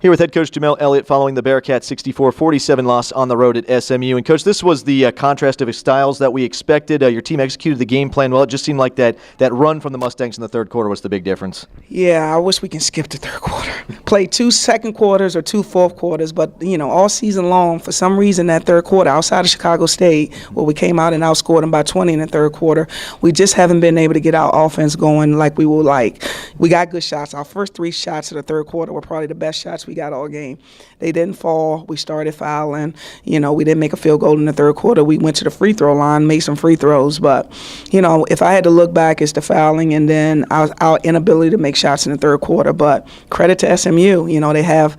Here with head coach Jamelle Elliott following the Bearcats' 64-47 loss on the road at SMU. And, Coach, this was the contrast of styles that we expected. Your team executed the game plan well. It just seemed like that run from the Mustangs in the third quarter was the big difference. Yeah, I wish we can skip the third quarter. Play 2 second quarters or 2 fourth quarters, but, all season long, for some reason, that third quarter, outside of Chicago State, where we came out and outscored them by 20 in the third quarter, we just haven't been able to get our offense going like we would like. We got good shots. Our first 3 shots of the third quarter were probably the best shots we got all game. They didn't fall. We started fouling. We didn't make a field goal in the third quarter. We went to the free throw line, made some free throws. But, if I had to look back, it's the fouling and then our inability to make shots in the third quarter. But credit to SMU. They have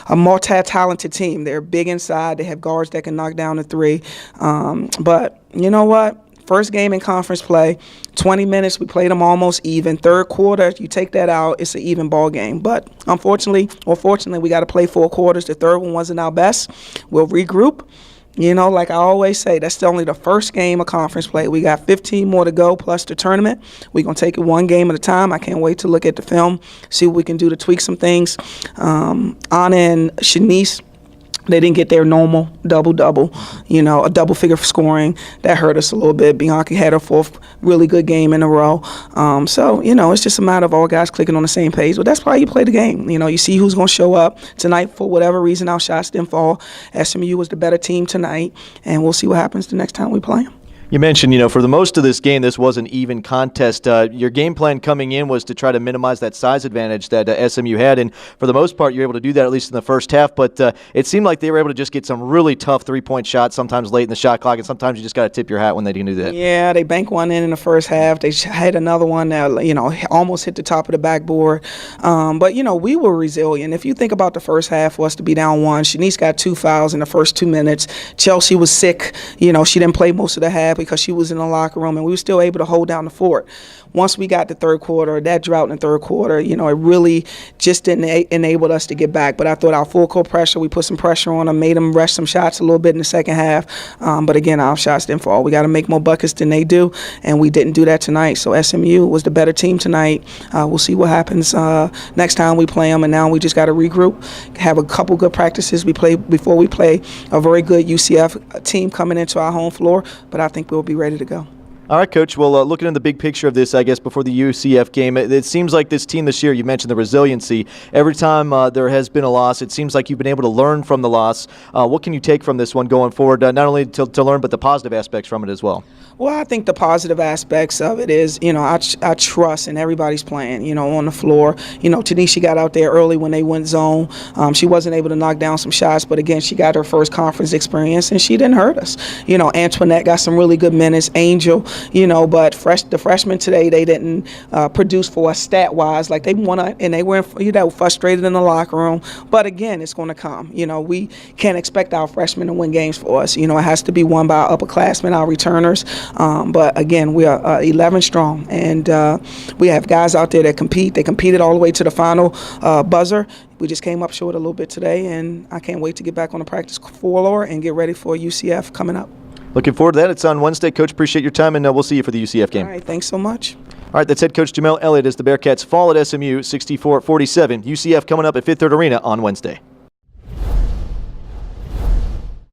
a multi-talented team. They're big inside. They have guards that can knock down the three. But you know what? First game in conference play, 20 minutes, we played them almost even. Third quarter, you take that out, it's an even ball game. But unfortunately, or fortunately, we got to play 4 quarters. The third one wasn't our best. We'll regroup. Like I always say, that's only the first game of conference play. We got 15 more to go plus the tournament. We're going to take it one game at a time. I can't wait to look at the film, see what we can do to tweak some things. Anna and Shanice, they didn't get their normal double-double, a double-figure scoring. That hurt us a little bit. Bianca had her 4th really good game in a row. So, it's just a matter of all guys clicking on the same page. But that's why you play the game. You see who's going to show up. Tonight, for whatever reason, our shots didn't fall. SMU was the better team tonight, and we'll see what happens the next time we play them. You mentioned, for the most of this game, this was an even contest. Your game plan coming in was to try to minimize that size advantage that SMU had, and for the most part, you were able to do that at least in the first half, but it seemed like they were able to just get some really tough three-point shots sometimes late in the shot clock, and sometimes you just got to tip your hat when they can do that. Yeah, they banked one in the first half. They had another one that, almost hit the top of the backboard. But, we were resilient. If you think about the first half was to be down 1. Shanice got 2 fouls in the first 2 minutes. Chelsea was sick. She didn't play most of the half because she was in the locker room, and we were still able to hold down the fort. Once we got the third quarter, that drought in the third quarter, it really just didn't enable us to get back. But I thought our full court pressure, we put some pressure on them, made them rush some shots a little bit in the second half. But again, our shots didn't fall. We got to make more buckets than they do, and we didn't do that tonight. So SMU was the better team tonight. We'll see what happens next time we play them, and now we just got to regroup, have a couple good practices before we play a very good UCF team coming into our home floor. But I think we'll be ready to go. All right, Coach. Well, looking at the big picture of this, I guess, before the UCF game, it seems like this team this year, you mentioned the resiliency. Every time there has been a loss, it seems like you've been able to learn from the loss. What can you take from this one going forward, not only to learn, but the positive aspects from it as well? Well, I think the positive aspects of it is, I trust in everybody's playing, on the floor. Tanisha got out there early when they went zone. She wasn't able to knock down some shots, but again, she got her first conference experience, and she didn't hurt us. Antoinette got some really good minutes. Angel, but the freshmen today, they didn't produce for us stat-wise like they wanted, and they were frustrated in the locker room. But again, it's going to come. We can't expect our freshmen to win games for us. It has to be won by our upperclassmen, our returners. But again, we are 11 strong, and we have guys out there that compete. They competed all the way to the final buzzer. We just came up short a little bit today, and I can't wait to get back on the practice floor and get ready for UCF coming up. Looking forward to that. It's on Wednesday. Coach, appreciate your time, and we'll see you for the UCF game. All right, thanks so much. All right, that's head coach Jamelle Elliott as the Bearcats fall at SMU 64-47. UCF coming up at Fifth Third Arena on Wednesday.